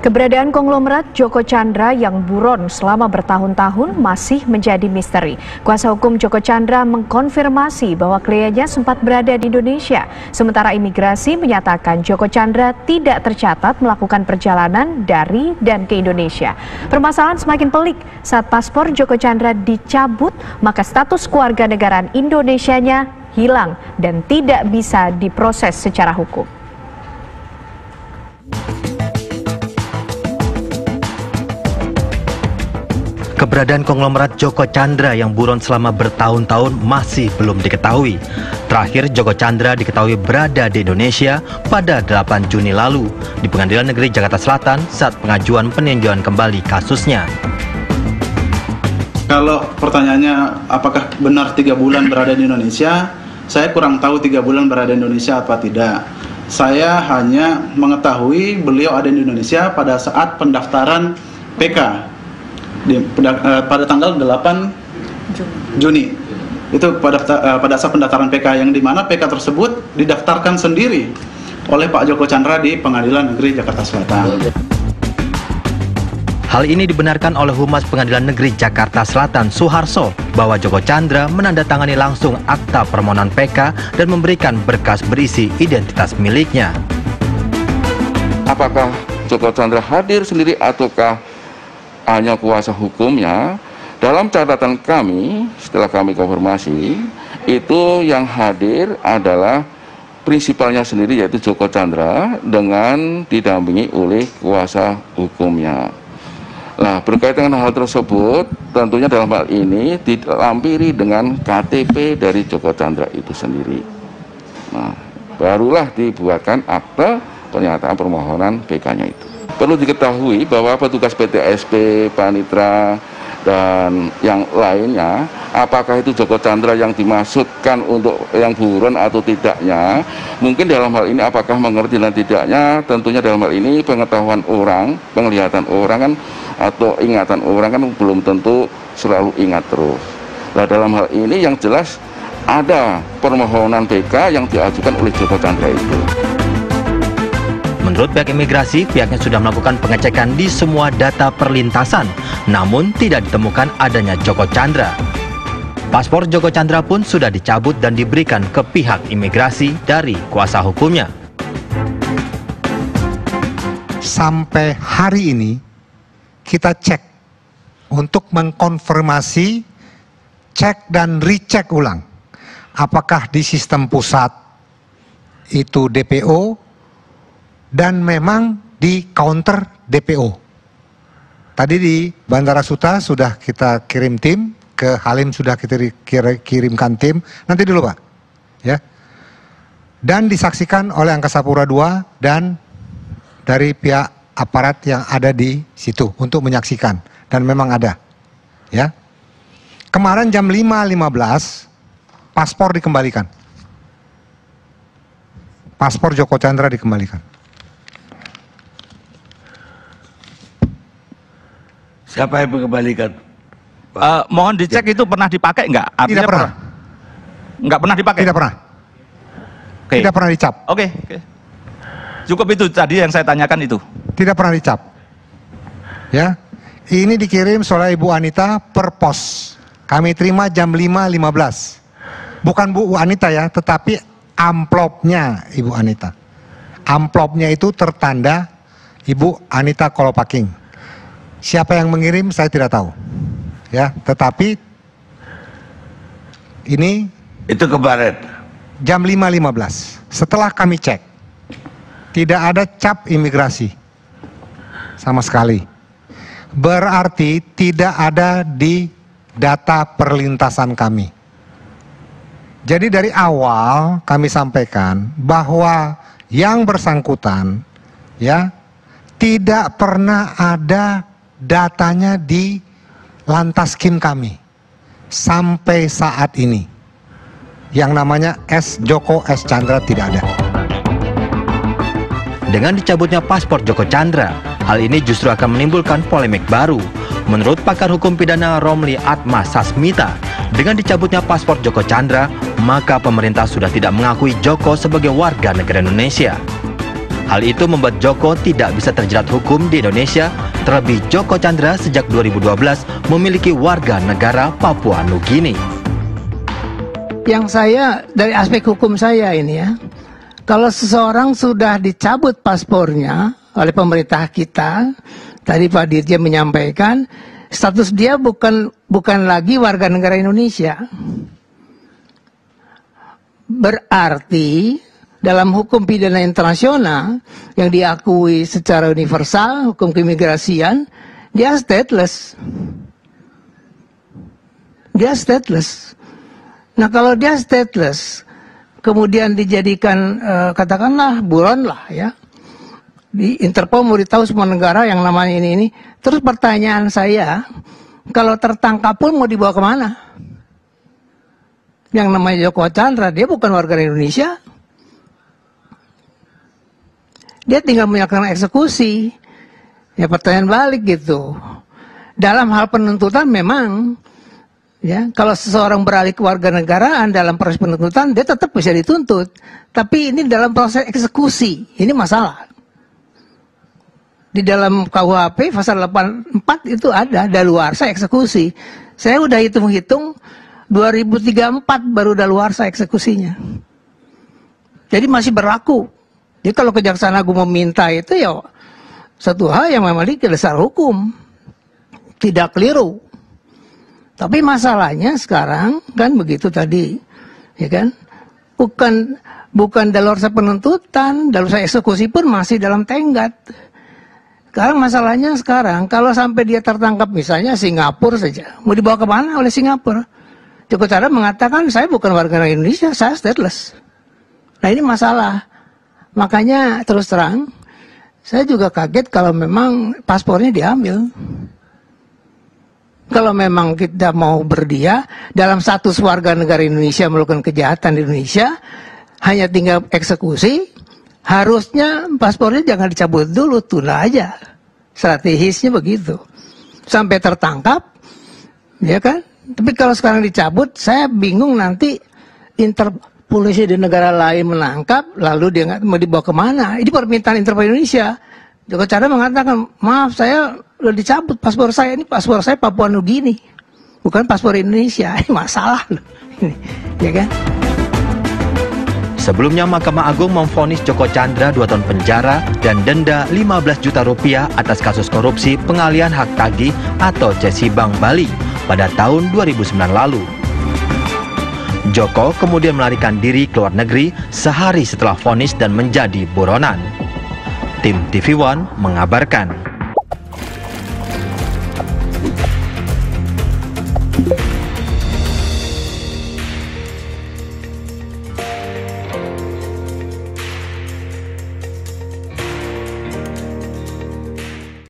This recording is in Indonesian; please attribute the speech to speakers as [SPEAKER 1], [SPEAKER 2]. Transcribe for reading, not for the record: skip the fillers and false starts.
[SPEAKER 1] Keberadaan konglomerat Joko Chandra yang buron selama bertahun-tahun masih menjadi misteri. Kuasa hukum Joko Chandra mengkonfirmasi bahwa kliennya sempat berada di Indonesia. Sementara imigrasi menyatakan Joko Chandra tidak tercatat melakukan perjalanan dari dan ke Indonesia. Permasalahan semakin pelik saat paspor Joko Chandra dicabut, maka status kewarganegaraan Indonesianya hilang dan tidak bisa diproses secara hukum.
[SPEAKER 2] Keberadaan konglomerat Joko Chandra yang buron selama bertahun-tahun masih belum diketahui. Terakhir Joko Chandra diketahui berada di Indonesia pada 8 Juni lalu di Pengadilan Negeri Jakarta Selatan saat pengajuan peninjauan kembali kasusnya.
[SPEAKER 3] Kalau pertanyaannya apakah benar 3 bulan berada di Indonesia, saya kurang tahu 3 bulan berada di Indonesia apa tidak. Saya hanya mengetahui beliau ada di Indonesia pada saat pendaftaran PK. Pada tanggal 8 Juni itu pada saat pendaftaran PK, yang dimana PK tersebut didaftarkan sendiri oleh Pak Joko Chandra di Pengadilan Negeri Jakarta Selatan.
[SPEAKER 2] Hal ini dibenarkan oleh Humas Pengadilan Negeri Jakarta Selatan Suharso bahwa Joko Chandra menandatangani langsung akta permohonan PK dan memberikan berkas berisi identitas miliknya.
[SPEAKER 4] Apakah Joko Chandra hadir sendiri ataukah hanya kuasa hukumnya? Dalam catatan kami, setelah kami konfirmasi, itu yang hadir adalah prinsipalnya sendiri, yaitu Joko Chandra dengan didampingi oleh kuasa hukumnya. Nah, berkaitan dengan hal tersebut, tentunya dalam hal ini dilampiri dengan KTP dari Joko Chandra itu sendiri. Nah, barulah dibuatkan akte pernyataan permohonan PK-nya itu. Perlu diketahui bahwa petugas PTSP, Panitra, dan yang lainnya, apakah itu Joko Chandra yang dimaksudkan untuk yang buron atau tidaknya, mungkin dalam hal ini apakah mengerti dan tidaknya, tentunya dalam hal ini pengetahuan orang, penglihatan orang kan, atau ingatan orang kan belum tentu selalu ingat terus. Nah, dalam hal ini yang jelas ada permohonan PK yang diajukan oleh Joko Chandra itu.
[SPEAKER 2] Menurut pihak imigrasi, pihaknya sudah melakukan pengecekan di semua data perlintasan, namun tidak ditemukan adanya Joko Chandra. Paspor Joko Chandra pun sudah dicabut dan diberikan ke pihak imigrasi dari kuasa hukumnya.
[SPEAKER 5] Sampai hari ini, kita cek untuk mengkonfirmasi, cek dan recheck ulang. Apakah di sistem pusat itu DPO, dan memang di counter DPO. Tadi di Bandara Suta sudah kita kirim tim, ke Halim sudah kita kirimkan tim. Nanti dulu Pak, ya. Dan disaksikan oleh Angkasa Pura II dan dari pihak aparat yang ada di situ untuk menyaksikan, dan memang ada, ya. Kemarin jam 5.15 paspor dikembalikan. Paspor Joko Chandra dikembalikan.
[SPEAKER 6] Siapa yang mengembalikan?
[SPEAKER 7] Mohon dicek itu pernah dipakai nggak?
[SPEAKER 5] Tidak pernah.
[SPEAKER 7] Nggak pernah dipakai?
[SPEAKER 5] Tidak pernah.
[SPEAKER 7] Okay.
[SPEAKER 5] Tidak pernah dicap.
[SPEAKER 7] Oke. Cukup itu tadi yang saya tanyakan itu.
[SPEAKER 5] Tidak pernah dicap. Ya, ini dikirim oleh Ibu Anita per pos. Kami terima jam 5.15. Bukan Bu Anita ya, tetapi amplopnya Ibu Anita. Amplopnya itu tertanda Ibu Anita Kolopaking. Siapa yang mengirim saya tidak tahu, ya. Tetapi ini
[SPEAKER 6] itu kemarin
[SPEAKER 5] jam 5.15. Setelah kami cek, tidak ada cap imigrasi sama sekali. Berarti tidak ada di data perlintasan kami. Jadi dari awal kami sampaikan bahwa yang bersangkutan, ya, tidak pernah ada datanya di Lantaskim kami sampai saat ini. Yang namanya Joko S. Chandra tidak ada.
[SPEAKER 2] Dengan dicabutnya paspor Joko Chandra, hal ini justru akan menimbulkan polemik baru. Menurut pakar hukum pidana Romli Atma Sasmita, dengan dicabutnya paspor Joko Chandra, maka pemerintah sudah tidak mengakui Joko sebagai warga negara Indonesia. Hal itu membuat Joko tidak bisa terjerat hukum di Indonesia, terlebih Joko Chandra sejak 2012 memiliki warga negara Papua Nugini.
[SPEAKER 8] Yang saya, dari aspek hukum saya ini ya, kalau seseorang sudah dicabut paspornya oleh pemerintah kita, tadi Pak Dirjen menyampaikan, status dia bukan lagi warga negara Indonesia. Berarti dalam hukum pidana internasional yang diakui secara universal, hukum keimigrasian, dia stateless. Dia stateless. Nah kalau dia stateless, kemudian dijadikan katakanlah buron lah ya, di Interpol mau ditahu semua negara yang namanya ini. Terus pertanyaan saya, kalau tertangkap pun mau dibawa kemana? Yang namanya Joko Chandra, dia bukan warga Indonesia. Dia tinggal menyelesaikan eksekusi. Ya pertanyaan balik gitu. Dalam hal penuntutan memang, ya kalau seseorang beralih ke warga negaraan dalam proses penuntutan, dia tetap bisa dituntut. Tapi ini dalam proses eksekusi, ini masalah. Di dalam KUHP pasal 84 itu ada daluarsa eksekusi. Saya udah hitung-hitung 2034 baru daluarsa eksekusinya. Jadi masih berlaku. Jadi kalau Kejaksaan Agung meminta itu ya satu hal yang memiliki dasar hukum. Tidak keliru. Tapi masalahnya sekarang kan begitu tadi. Ya kan? Bukan daluarsa penuntutan, daluarsa eksekusi pun masih dalam tenggat. Sekarang masalahnya kalau sampai dia tertangkap misalnya Singapura saja, mau dibawa kemana oleh Singapura? Joko Chandra mengatakan saya bukan warga negara Indonesia, saya stateless. Nah ini masalah. Makanya terus terang, saya juga kaget kalau memang paspornya diambil. Kalau memang kita mau berdia dalam status warga negara Indonesia melakukan kejahatan di Indonesia, hanya tinggal eksekusi, harusnya paspornya jangan dicabut dulu, tunda aja. Strategisnya begitu. Sampai tertangkap, ya kan? Tapi kalau sekarang dicabut, saya bingung nanti polisi di negara lain menangkap, lalu dia nggak mau dibawa kemana? Ini permintaan Interpol Indonesia. Joko Chandra mengatakan, maaf saya udah dicabut paspor saya, ini paspor saya Papua Nugini, bukan paspor Indonesia. Ini masalah loh, ini, ya kan?
[SPEAKER 2] Sebelumnya Mahkamah Agung memvonis Joko Chandra 2 tahun penjara dan denda 15 juta rupiah atas kasus korupsi pengalihan hak tagih atau CSI Bank Bali pada tahun 2009 lalu. Joko kemudian melarikan diri ke luar negeri sehari setelah vonis dan menjadi buronan. Tim TV One mengabarkan.